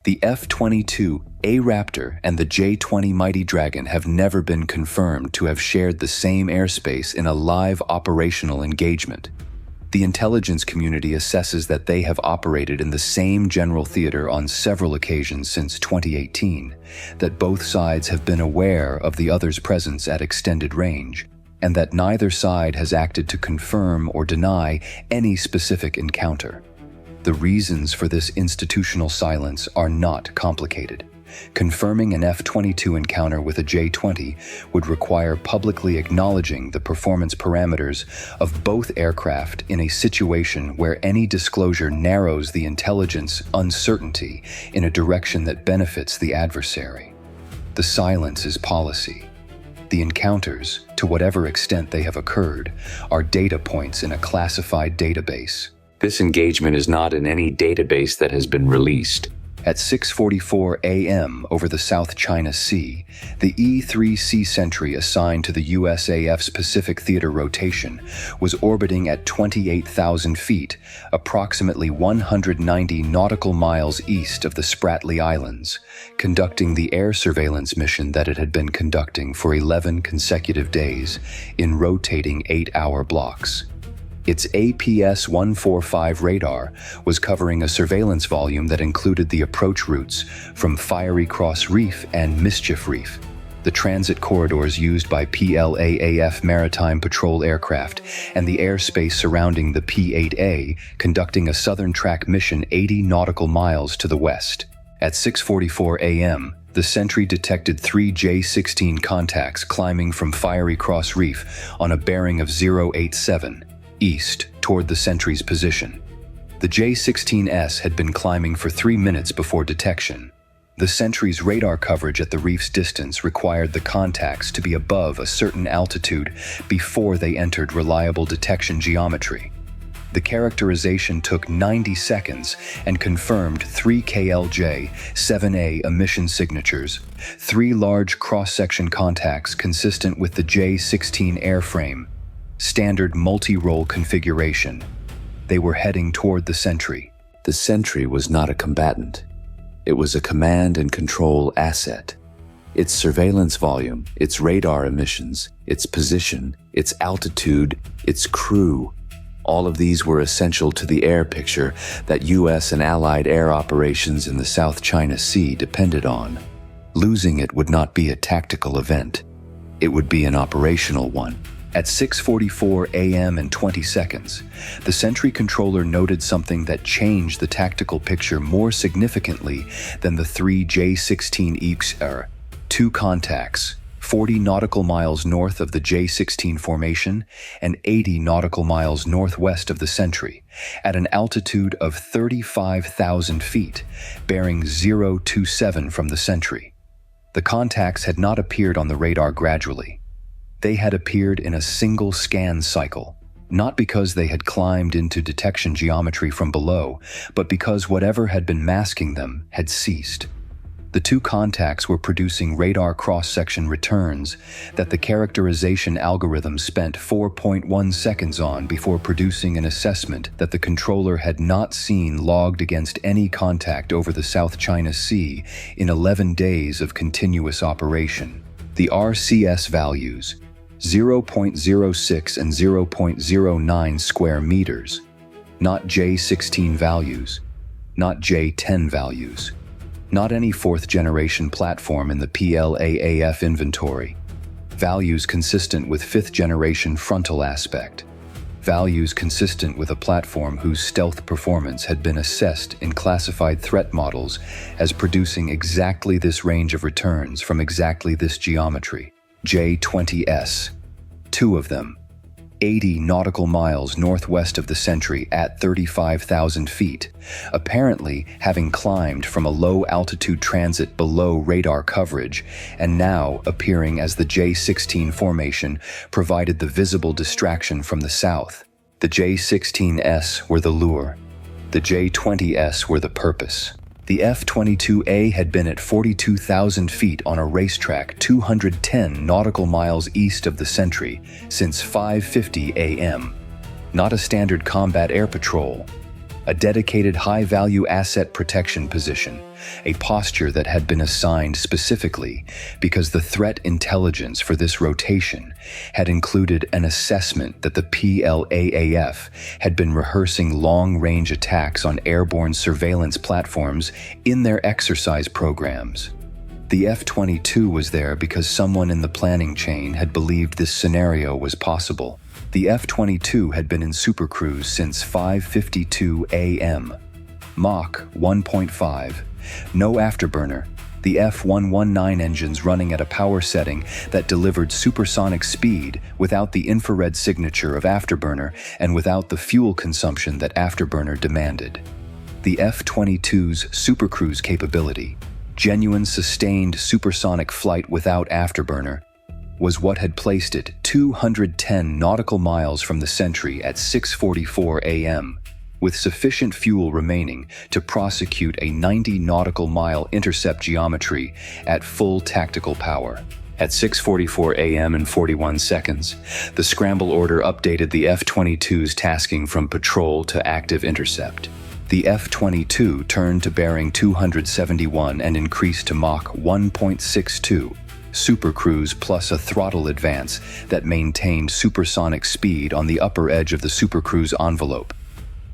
The F-22, A Raptor, and the J-20 Mighty Dragon have never been confirmed to have shared the same airspace in a live operational engagement. The intelligence community assesses that they have operated in the same general theater on several occasions since 2018, that both sides have been aware of the other's presence at extended range, and that neither side has acted to confirm or deny any specific encounter. The reasons for this institutional silence are not complicated. Confirming an F-22 encounter with a J-20 would require publicly acknowledging the performance parameters of both aircraft in a situation where any disclosure narrows the intelligence uncertainty in a direction that benefits the adversary. The silence is policy. The encounters, to whatever extent they have occurred, are data points in a classified database. This engagement is not in any database that has been released. At 6:44 a.m. over the South China Sea, the E-3C Sentry assigned to the USAF's Pacific Theater rotation was orbiting at 28,000 feet, approximately 190 nautical miles east of the Spratly Islands, conducting the air surveillance mission that it had been conducting for 11 consecutive days in rotating 8-hour blocks. Its APS-145 radar was covering a surveillance volume that included the approach routes from Fiery Cross Reef and Mischief Reef, the transit corridors used by PLAAF maritime patrol aircraft, and the airspace surrounding the P-8A, conducting a southern track mission 80 nautical miles to the west. At 6:44 a.m., the Sentry detected 3 J-16 contacts climbing from Fiery Cross Reef on a bearing of 087. East toward the Sentry's position. The J-16S had been climbing for 3 minutes before detection. The Sentry's radar coverage at the reef's distance required the contacts to be above a certain altitude before they entered reliable detection geometry. The characterization took 90 seconds and confirmed 3 KLJ-7A emission signatures, 3 large cross-section contacts consistent with the J-16 airframe, standard multi-role configuration. They were heading toward the Sentry. The Sentry was not a combatant. It was a command and control asset. Its surveillance volume, its radar emissions, its position, its altitude, its crew, all of these were essential to the air picture that U.S. and Allied air operations in the South China Sea depended on. Losing it would not be a tactical event. It would be an operational one. At 6:44 a.m. and 20 seconds, the Sentry controller noted something that changed the tactical picture more significantly than the 3 J-16 EXR. 2 contacts, 40 nautical miles north of the J-16 formation and 80 nautical miles northwest of the Sentry, at an altitude of 35,000 feet, bearing 027 from the Sentry. The contacts had not appeared on the radar gradually. They had appeared in a single scan cycle, not because they had climbed into detection geometry from below, but because whatever had been masking them had ceased. The 2 contacts were producing radar cross-section returns that the characterization algorithm spent 4.1 seconds on before producing an assessment that the controller had not seen logged against any contact over the South China Sea in 11 days of continuous operation. The RCS values, 0.06 and 0.09 square meters, not J-16 values, not J-10 values, not any 4th generation platform in the PLAAF inventory, values consistent with 5th generation frontal aspect, values consistent with a platform whose stealth performance had been assessed in classified threat models as producing exactly this range of returns from exactly this geometry. J-20S, 2 of them, 80 nautical miles northwest of the Sentry at 35,000 feet, apparently having climbed from a low-altitude transit below radar coverage, and now appearing as the J-16 formation provided the visible distraction from the south. The J-16S were the lure. The J-20S were the purpose. The F-22A had been at 42,000 feet on a racetrack 210 nautical miles east of the Sentry since 5:50 a.m. Not a standard combat air patrol, a dedicated high-value asset protection position, a posture that had been assigned specifically because the threat intelligence for this rotation had included an assessment that the PLAAF had been rehearsing long-range attacks on airborne surveillance platforms in their exercise programs. The F-22 was there because someone in the planning chain had believed this scenario was possible. The F-22 had been in Supercruise since 5:52 a.m. Mach 1.5. No afterburner. The F-119 engines running at a power setting that delivered supersonic speed without the infrared signature of afterburner and without the fuel consumption that afterburner demanded. The F-22's Supercruise capability, genuine sustained supersonic flight without afterburner, was what had placed it 210 nautical miles from the Sentry at 6:44 a.m., with sufficient fuel remaining to prosecute a 90 nautical mile intercept geometry at full tactical power. At 6:44 a.m. and 41 seconds, the scramble order updated the F-22's tasking from patrol to active intercept. The F-22 turned to bearing 271 and increased to Mach 1.62. Supercruise plus a throttle advance that maintained supersonic speed on the upper edge of the Supercruise envelope.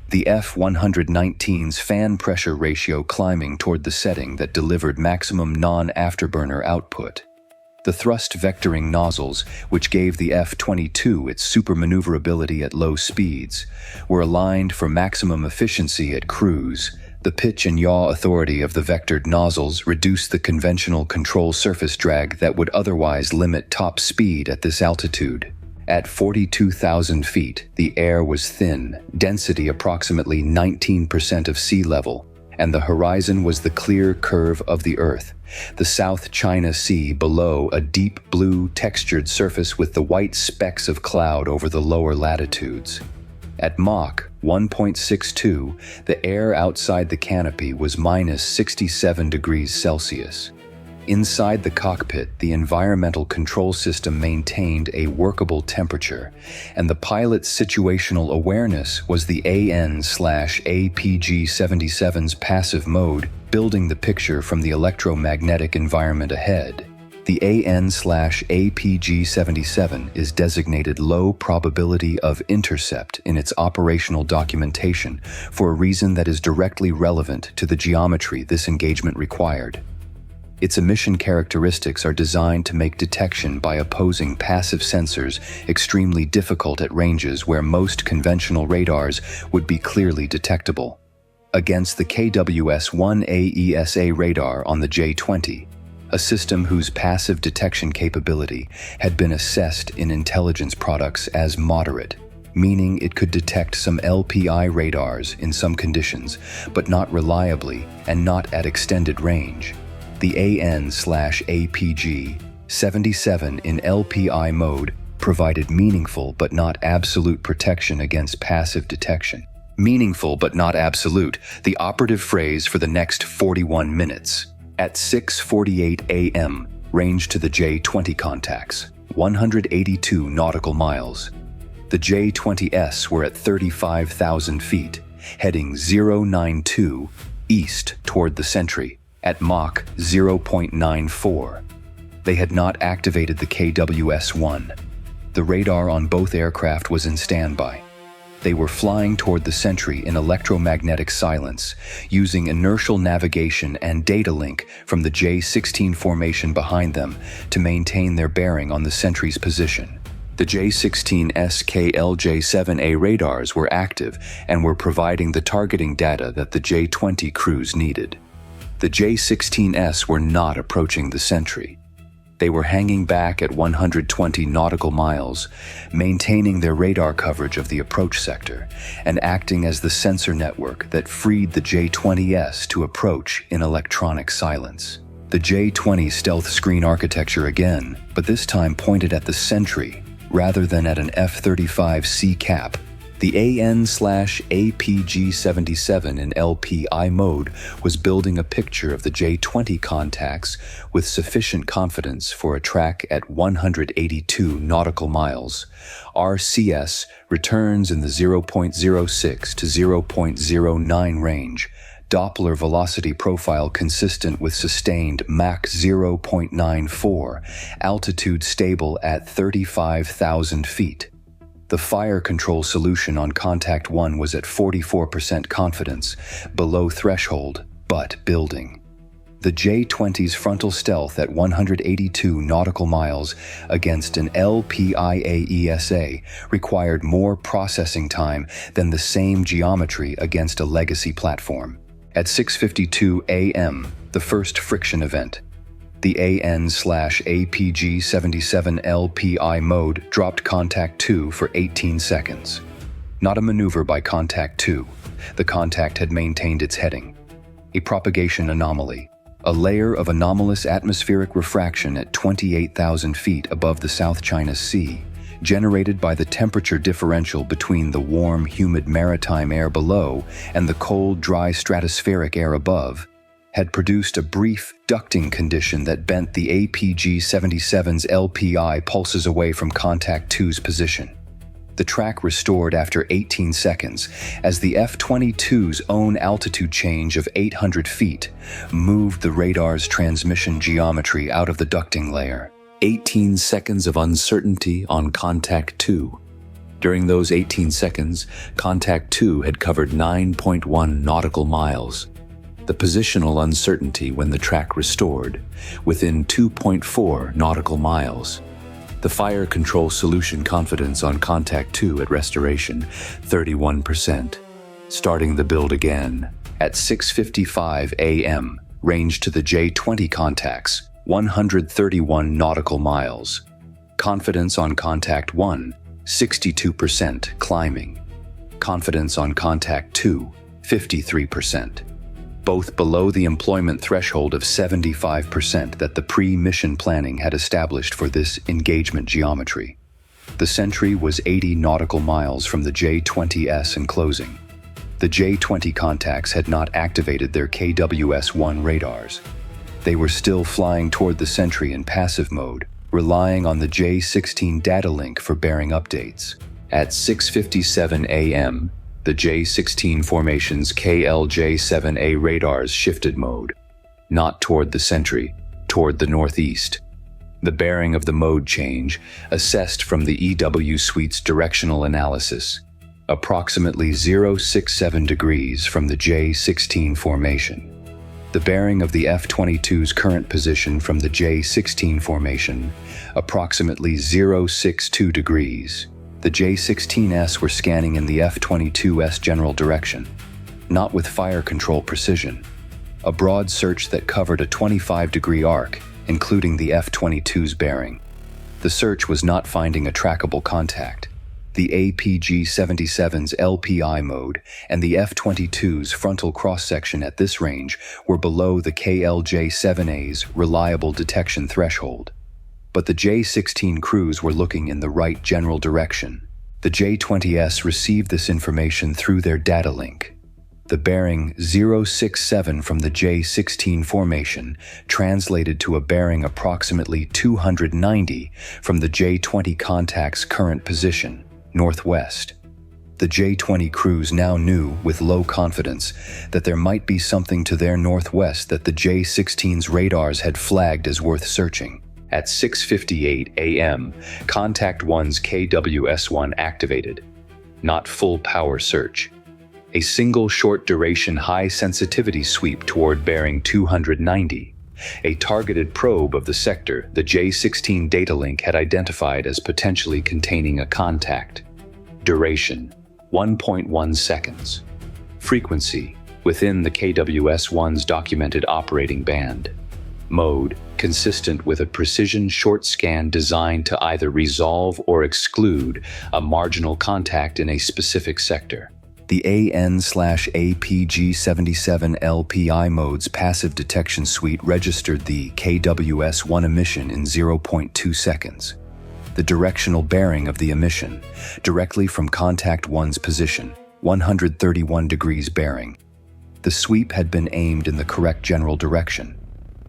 The F-119's fan pressure ratio climbing toward the setting that delivered maximum non-afterburner output. The thrust vectoring nozzles, which gave the F-22 its supermaneuverability at low speeds, were aligned for maximum efficiency at cruise. The pitch and yaw authority of the vectored nozzles reduced the conventional control surface drag that would otherwise limit top speed at this altitude. At 42,000 feet, the air was thin, density approximately 19% of sea level, and the horizon was the clear curve of the Earth, the South China Sea below a deep blue textured surface with the white specks of cloud over the lower latitudes. At Mach 1.62, the air outside the canopy was minus 67 degrees Celsius. Inside the cockpit, the environmental control system maintained a workable temperature, and the pilot's situational awareness was the AN/APG-77's passive mode, building the picture from the electromagnetic environment ahead. The AN/APG-77 is designated low probability of intercept in its operational documentation for a reason that is directly relevant to the geometry this engagement required. Its emission characteristics are designed to make detection by opposing passive sensors extremely difficult at ranges where most conventional radars would be clearly detectable. Against the KWS-1A ESA radar on the J-20, a system whose passive detection capability had been assessed in intelligence products as moderate, meaning it could detect some LPI radars in some conditions, but not reliably and not at extended range. The AN/APG-77 in LPI mode provided meaningful but not absolute protection against passive detection. Meaningful but not absolute, the operative phrase for the next 41 minutes. At 6:48 a.m., range to the J-20 contacts, 182 nautical miles. The J-20s were at 35,000 feet, heading 092 east toward the Sentry at Mach 0.94. They had not activated the KWS-1. The radar on both aircraft was in standby. They were flying toward the Sentry in electromagnetic silence, using inertial navigation and datalink from the J-16 formation behind them to maintain their bearing on the Sentry's position. The J-16's KLJ-7A radars were active and were providing the targeting data that the J-20 crews needed. The J-16s were not approaching the Sentry. They were hanging back at 120 nautical miles, maintaining their radar coverage of the approach sector and acting as the sensor network that freed the J-20s to approach in electronic silence. The J-20 stealth screen architecture again, but this time pointed at the Sentry rather than at an F-35C cap. The AN/APG-77 in LPI mode was building a picture of the J-20 contacts with sufficient confidence for a track at 182 nautical miles. RCS returns in the 0.06 to 0.09 range. Doppler velocity profile consistent with sustained Mach 0.94, altitude stable at 35,000 feet. The fire control solution on Contact 1 was at 44% confidence, below threshold, but building. The J-20's frontal stealth at 182 nautical miles against an LPIA ESA required more processing time than the same geometry against a legacy platform. At 6:52 a.m., the first friction event. The AN/APG-77 LPI mode dropped Contact 2 for 18 seconds. Not a maneuver by Contact 2. The contact had maintained its heading. A propagation anomaly. A layer of anomalous atmospheric refraction at 28,000 feet above the South China Sea, generated by the temperature differential between the warm, humid maritime air below and the cold, dry stratospheric air above, had produced a brief ducting condition that bent the APG-77's LPI pulses away from Contact 2's position. The track restored after 18 seconds as the F-22's own altitude change of 800 feet moved the radar's transmission geometry out of the ducting layer. 18 seconds of uncertainty on Contact 2. During those 18 seconds, Contact 2 had covered 9.1 nautical miles. The positional uncertainty when the track restored, within 2.4 nautical miles. The fire control solution confidence on Contact 2 at restoration, 31%. Starting the build again. At 6:55 a.m., range to the J-20 contacts, 131 nautical miles. Confidence on Contact 1, 62% climbing. Confidence on Contact 2, 53%. Both below the employment threshold of 75% that the pre-mission planning had established for this engagement geometry. The Sentry was 80 nautical miles from the J-20S in closing. The J-20 contacts had not activated their KWS-1 radars. They were still flying toward the Sentry in passive mode, relying on the J-16 datalink for bearing updates. At 6:57 a.m., the J-16 formation's KLJ-7A radars shifted mode, not toward the Sentry, toward the northeast. The bearing of the mode change, assessed from the EW Suite's directional analysis, approximately 067 degrees from the J-16 formation. The bearing of the F-22's current position from the J-16 formation, approximately 062 degrees. The J-16S were scanning in the F-22's general direction, not with fire control precision. A broad search that covered a 25-degree arc, including the F-22's bearing. The search was not finding a trackable contact. The APG-77's LPI mode and the F-22's frontal cross-section at this range were below the KLJ-7A's reliable detection threshold. But the J-16 crews were looking in the right general direction. The J-20S received this information through their datalink. The bearing 067 from the J-16 formation translated to a bearing approximately 290 from the J-20 contact's current position, northwest. The J-20 crews now knew, with low confidence, that there might be something to their northwest that the J-16's radars had flagged as worth searching. At 6:58 a.m., Contact 1's KWS-1 activated. Not full power search. A single short-duration high-sensitivity sweep toward bearing 290. A targeted probe of the sector the J-16 datalink had identified as potentially containing a contact. Duration, 1.1 seconds. Frequency, within the KWS-1's documented operating band. Mode, consistent with a precision short scan designed to either resolve or exclude a marginal contact in a specific sector. The AN/APG-77 LPI mode's passive detection suite registered the KWS-1 emission in 0.2 seconds. the directional bearing of the emission, directly from Contact 1's position, 131 degrees bearing. The sweep had been aimed in the correct general direction.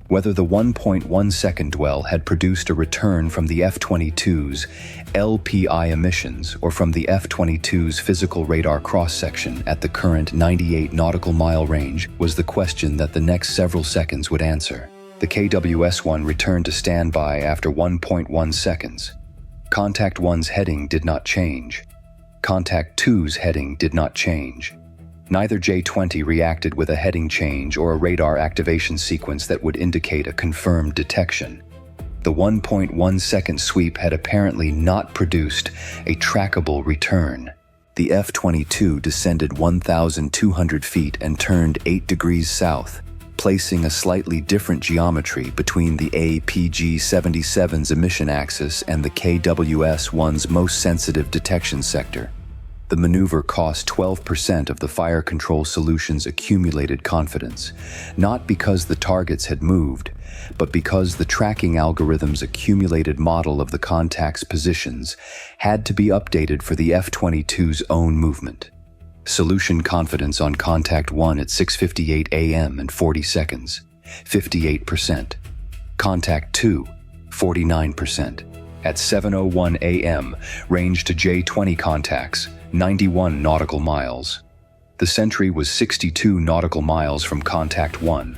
Whether the 1.1 second dwell had produced a return from the F-22's LPI emissions or from the F-22's physical radar cross-section at the current 98 nautical mile range was the question that the next several seconds would answer. The KWS-1 returned to standby after 1.1 seconds. Contact 1's heading did not change. Contact 2's heading did not change. Neither J-20 reacted with a heading change or a radar activation sequence that would indicate a confirmed detection. The 1.1 second sweep had apparently not produced a trackable return. The F-22 descended 1,200 feet and turned 8 degrees south, placing a slightly different geometry between the APG-77's emission axis and the KWS-1's most sensitive detection sector. The maneuver cost 12% of the fire control solution's accumulated confidence, not because the targets had moved, but because the tracking algorithm's accumulated model of the contact's positions had to be updated for the F-22's own movement. Solution confidence on Contact 1 at 6:58 a.m. and 40 seconds, 58%. Contact 2, 49%. At 7:01 a.m., range to J-20 contacts, 91 nautical miles. The Sentry was 62 nautical miles from Contact 1.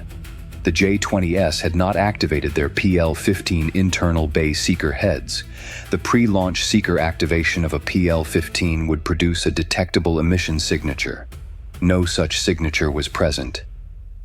The J-20S had not activated their PL-15 internal bay seeker heads. The pre-launch seeker activation of a PL-15 would produce a detectable emission signature. No such signature was present.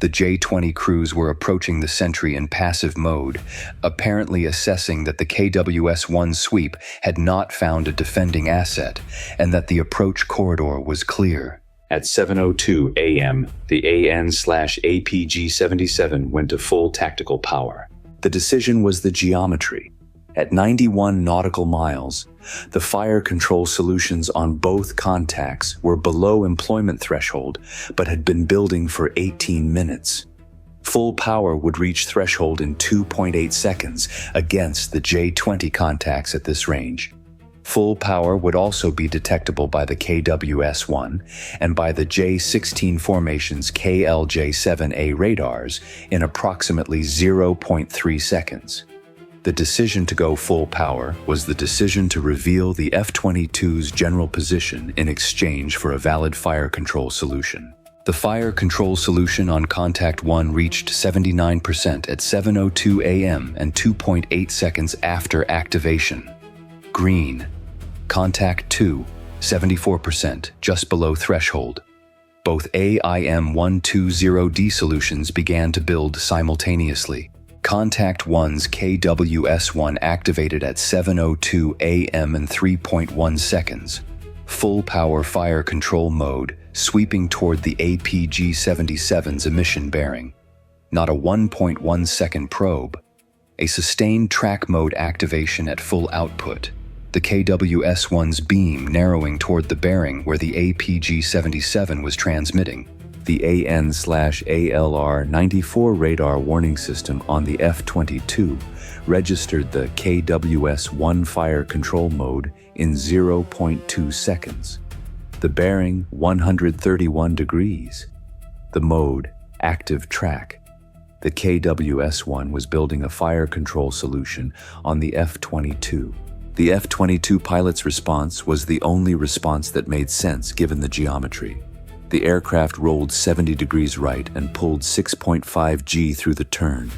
The J-20 crews were approaching the Sentry in passive mode, apparently assessing that the KWS-1 sweep had not found a defending asset and that the approach corridor was clear. At 7:02 a.m., the AN/APG-77 went to full tactical power. The decision was the geometry. At 91 nautical miles, the fire control solutions on both contacts were below employment threshold but had been building for 18 minutes. Full power would reach threshold in 2.8 seconds against the J-20 contacts at this range. Full power would also be detectable by the KWS-1 and by the J-16 formation's KLJ-7A radars in approximately 0.3 seconds. The decision to go full power was the decision to reveal the F-22's general position in exchange for a valid fire control solution. The fire control solution on Contact 1 reached 79% at 7:02 a.m. and 2.8 seconds after activation. Green. Contact 2, 74%, just below threshold. Both AIM-120D solutions began to build simultaneously. Contact 1's KWS-1 activated at 7:02 a.m. and 3.1 seconds. Full power fire control mode, sweeping toward the APG-77's emission bearing. Not a 1.1 second probe. A sustained track mode activation at full output. The KWS-1's beam narrowing toward the bearing where the APG-77 was transmitting. The AN/ALR-94 radar warning system on the F-22 registered the KWS-1 fire control mode in 0.2 seconds. The bearing 131 degrees. The mode active track. The KWS-1 was building a fire control solution on the F-22. The F-22 pilot's response was the only response that made sense given the geometry. The aircraft rolled 70 degrees right and pulled 6.5 G through the turn,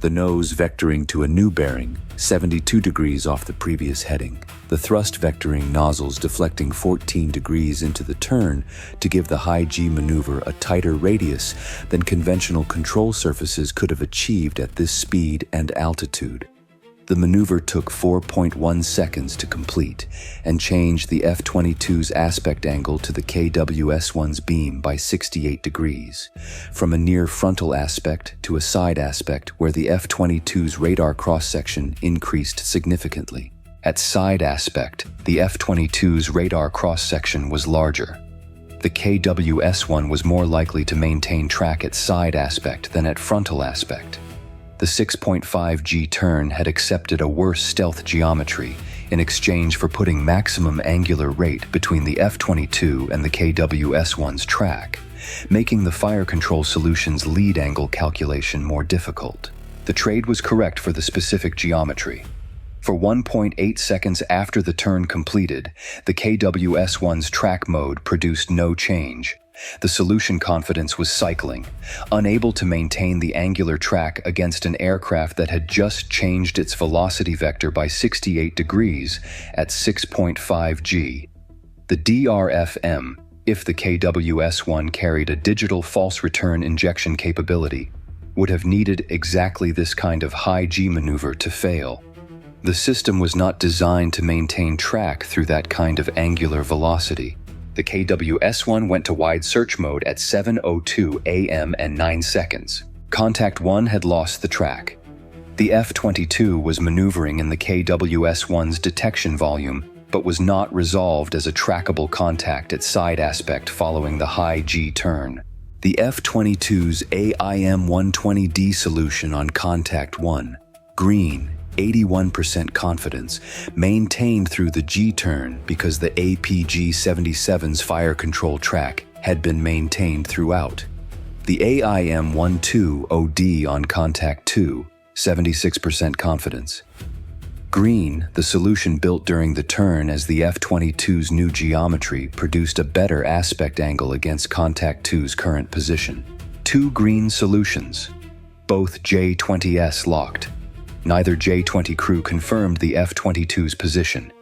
the nose vectoring to a new bearing, 72 degrees off the previous heading, the thrust vectoring nozzles deflecting 14 degrees into the turn to give the high G maneuver a tighter radius than conventional control surfaces could have achieved at this speed and altitude. The maneuver took 4.1 seconds to complete and changed the F-22's aspect angle to the KWS-1's beam by 68 degrees, from a near frontal aspect to a side aspect where the F-22's radar cross-section increased significantly. At side aspect, the F-22's radar cross-section was larger. The KWS-1 was more likely to maintain track at side aspect than at frontal aspect. The 6.5 G turn had accepted a worse stealth geometry, in exchange for putting maximum angular rate between the F-22 and the KWS-1's track, making the fire control solution's lead angle calculation more difficult. The trade was correct for the specific geometry. For 1.8 seconds after the turn completed, the KWS-1's track mode produced no change. The solution confidence was cycling, unable to maintain the angular track against an aircraft that had just changed its velocity vector by 68 degrees at 6.5 g. The DRFM, if the KWS-1 carried a digital false return injection capability, would have needed exactly this kind of high G maneuver to fail. The system was not designed to maintain track through that kind of angular velocity. The KWS-1 went to wide search mode at 7:02 a.m. and 9 seconds. Contact 1 had lost the track. The F-22 was maneuvering in the KWS-1's detection volume, but was not resolved as a trackable contact at side aspect following the high G turn. The F-22's AIM-120D solution on contact 1, green, 81% confidence, maintained through the G-turn because the APG-77's fire control track had been maintained throughout. The AIM-12OD on contact 2, 76% confidence. Green, the solution built during the turn as the F-22's new geometry produced a better aspect angle against contact 2's current position. Two green solutions, both J-20s locked. Neither J-20 crew confirmed the F-22's position.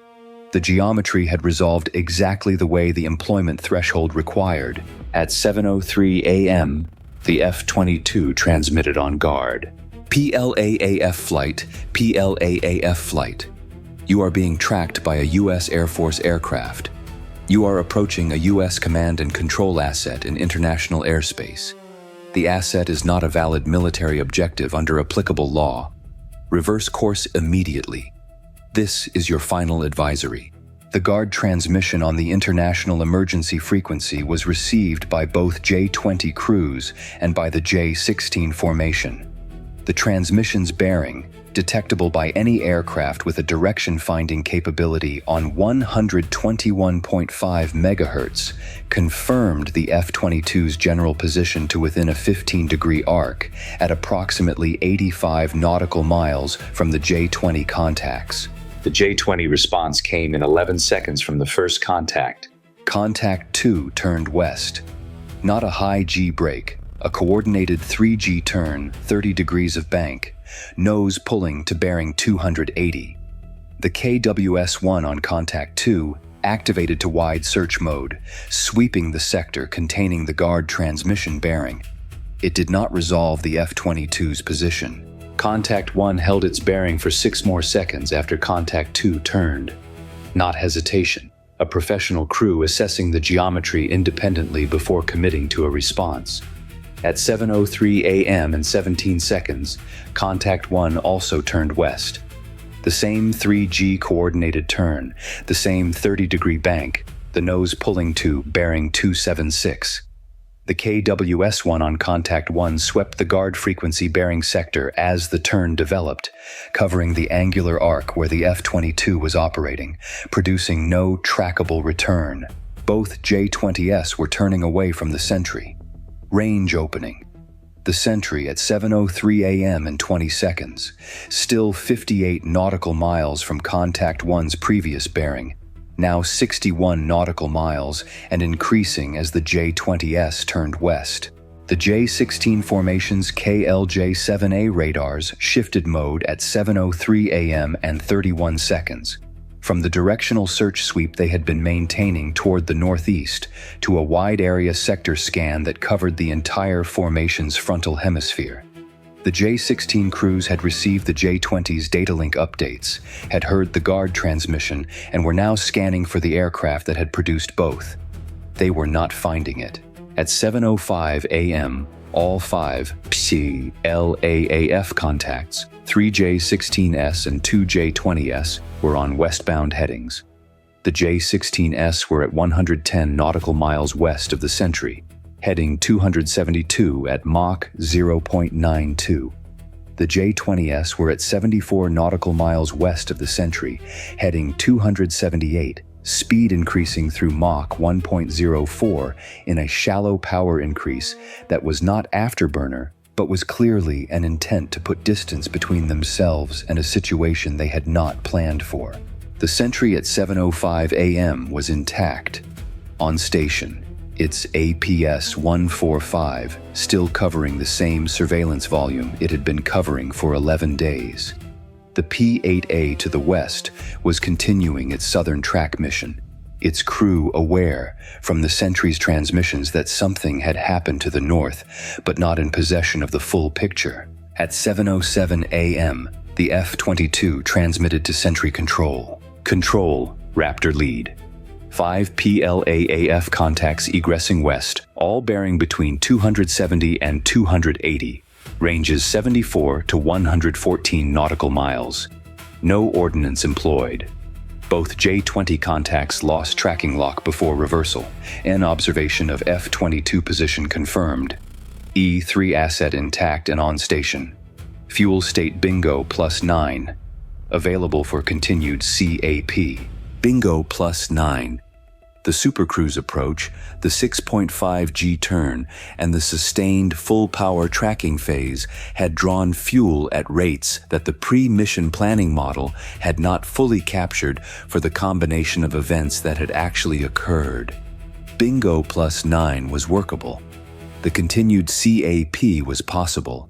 The geometry had resolved exactly the way the employment threshold required. At 7:03 a.m., the F-22 transmitted on guard. PLAAF flight, PLAAF flight. You are being tracked by a U.S. Air Force aircraft. You are approaching a U.S. command and control asset in international airspace. The asset is not a valid military objective under applicable law. Reverse course immediately. This is your final advisory. The guard transmission on the international emergency frequency was received by both J-20 crews and by the J-16 formation. The transmission's bearing, detectable by any aircraft with a direction-finding capability on 121.5 MHz, confirmed the F-22's general position to within a 15-degree arc at approximately 85 nautical miles from the J-20 contacts. The J-20 response came in 11 seconds from the first contact. Contact 2 turned west. Not a high G break, a coordinated 3G turn, 30 degrees of bank, nose pulling to bearing 280. The KWS-1 on contact 2 activated to wide search mode, sweeping the sector containing the guard transmission bearing. It did not resolve the F-22's position. Contact 1 held its bearing for 6 more seconds after contact 2 turned. Not hesitation, a professional crew assessing the geometry independently before committing to a response. At 7:03 a.m. and 17 seconds, Contact 1 also turned west. The same 3G coordinated turn, the same 30-degree bank, the nose pulling to bearing 276. The KWS-1 on Contact 1 swept the guard frequency bearing sector as the turn developed, covering the angular arc where the F-22 was operating, producing no trackable return. Both J-20s were turning away from the Sentry. Range opening. The Sentry at 7:03 a.m. and 20 seconds, still 58 nautical miles from Contact 1's previous bearing, now 61 nautical miles and increasing as the J-20s turned west. The J-16 formation's KLJ-7A radars shifted mode at 7:03 a.m. and 31 seconds. From the directional search sweep they had been maintaining toward the northeast to a wide area sector scan that covered the entire formation's frontal hemisphere. The J-16 crews had received the J-20's datalink updates, had heard the guard transmission, and were now scanning for the aircraft that had produced both. They were not finding it. At 7:05 a.m., all 5 PLAAF contacts, 3 J-16s and 2 J-20s, were on westbound headings. The J-16s were at 110 nautical miles west of the Sentry, heading 272 at Mach 0.92. The J-20s were at 74 nautical miles west of the Sentry, heading 278, speed increasing through Mach 1.04 in a shallow power increase that was not afterburner, but was clearly an intent to put distance between themselves and a situation they had not planned for. The Sentry at 7:05 a.m. was intact. On station, its APS-145 still covering the same surveillance volume it had been covering for 11 days. The P-8A to the west was continuing its southern track mission, its crew aware from the Sentry's transmissions that something had happened to the north, but not in possession of the full picture. At 7:07 a.m., the F-22 transmitted to Sentry Control. Control, Raptor lead. 5 PLAAF contacts egressing west, all bearing between 270 and 280. Ranges 74 to 114 nautical miles. No ordnance employed. Both J-20 contacts lost tracking lock before reversal, and observation of F-22 position confirmed. E-3 asset intact and on station. Fuel state bingo +9. Available for continued CAP. Bingo +9. The Supercruise approach, the 6.5 G turn, and the sustained full-power tracking phase had drawn fuel at rates that the pre-mission planning model had not fully captured for the combination of events that had actually occurred. Bingo +9 was workable. The continued CAP was possible.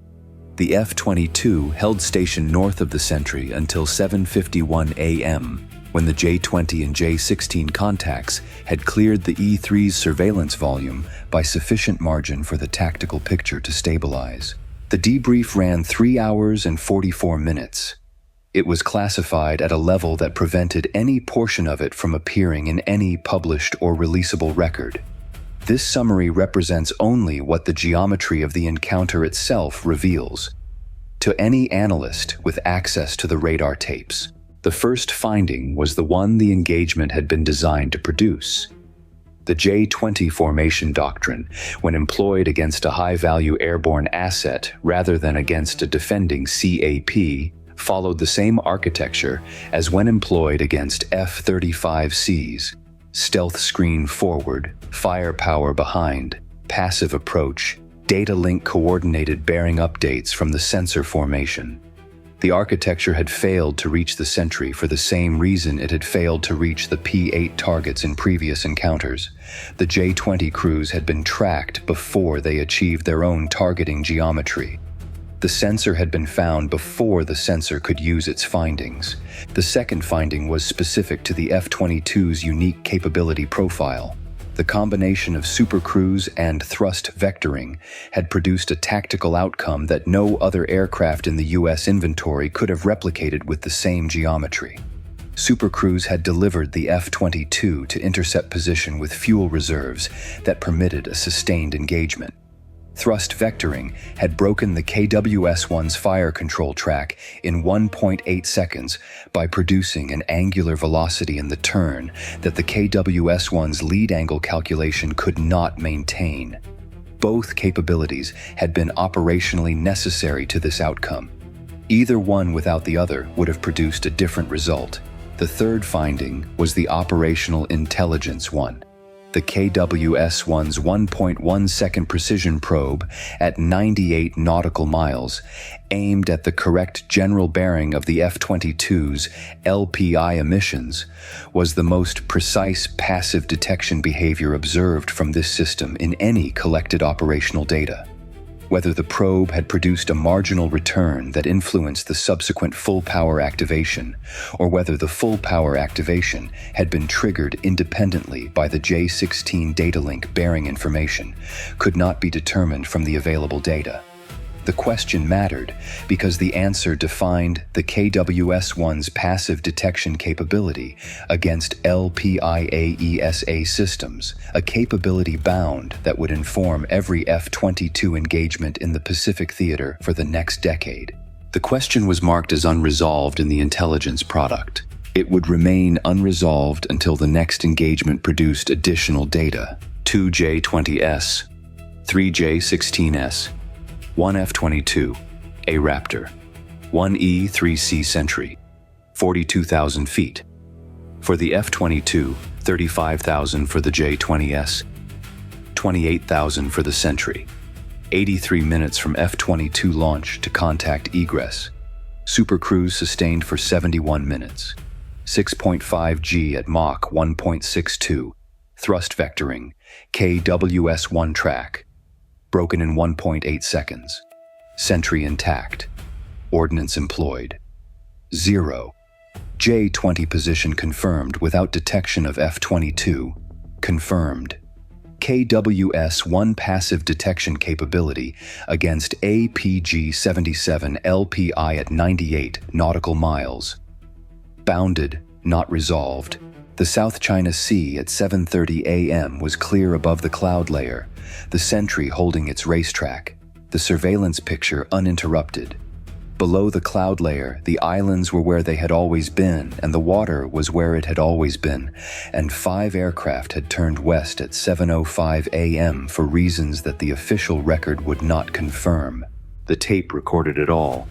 The F-22 held station north of the Sentry until 7:51 a.m., when the J-20 and J-16 contacts had cleared the E-3's surveillance volume by sufficient margin for the tactical picture to stabilize. The debrief ran 3 hours and 44 minutes. It was classified at a level that prevented any portion of it from appearing in any published or releasable record. This summary represents only what the geometry of the encounter itself reveals. To any analyst with access to the radar tapes, the first finding was the one the engagement had been designed to produce. The J-20 formation doctrine, when employed against a high-value airborne asset rather than against a defending CAP, followed the same architecture as when employed against F-35Cs: stealth screen forward, firepower behind, passive approach, data link coordinated bearing updates from the sensor formation. The architecture had failed to reach the Sentry for the same reason it had failed to reach the P-8 targets in previous encounters. The J-20 crews had been tracked before they achieved their own targeting geometry. The sensor had been found before the sensor could use its findings. The second finding was specific to the F-22's unique capability profile. The combination of Supercruise and thrust vectoring had produced a tactical outcome that no other aircraft in the U.S. inventory could have replicated with the same geometry. Supercruise had delivered the F-22 to intercept position with fuel reserves that permitted a sustained engagement. Thrust vectoring had broken the KWS-1's fire control track in 1.8 seconds by producing an angular velocity in the turn that the KWS-1's lead angle calculation could not maintain. Both capabilities had been operationally necessary to this outcome. Either one without the other would have produced a different result. The third finding was the operational intelligence one. The KWS-1's 1.1-second precision probe at 98 nautical miles, aimed at the correct general bearing of the F-22's LPI emissions, was the most precise passive detection behavior observed from this system in any collected operational data. Whether the probe had produced a marginal return that influenced the subsequent full-power activation, or whether the full-power activation had been triggered independently by the J-16 datalink bearing information, could not be determined from the available data. The question mattered because the answer defined the KWS-1's passive detection capability against LPIAESA systems, a capability bound that would inform every F-22 engagement in the Pacific theater for the next decade. The question was marked as unresolved in the intelligence product. It would remain unresolved until the next engagement produced additional data: 2 J-20S, 3 J-16S, 1 F-22, A Raptor. 1 E-3C Sentry. 42,000 feet. For the F-22, 35,000 for the J-20S, 28,000 for the Sentry. 83 minutes from F-22 launch to contact egress. Supercruise sustained for 71 minutes. 6.5 G at Mach 1.62. Thrust vectoring. KWS-1 track. Broken in 1.8 seconds. Sentry intact. Ordnance employed. 0. J-20 position confirmed without detection of F-22. Confirmed. KWS-1 passive detection capability against APG-77 LPI at 98 nautical miles. Bounded, not resolved. The South China Sea at 7:30 a.m. was clear above the cloud layer, the Sentry holding its racetrack, the surveillance picture uninterrupted. Below the cloud layer, the islands were where they had always been, and the water was where it had always been, and 5 aircraft had turned west at 7:05 a.m. for reasons that the official record would not confirm. The tape recorded it all.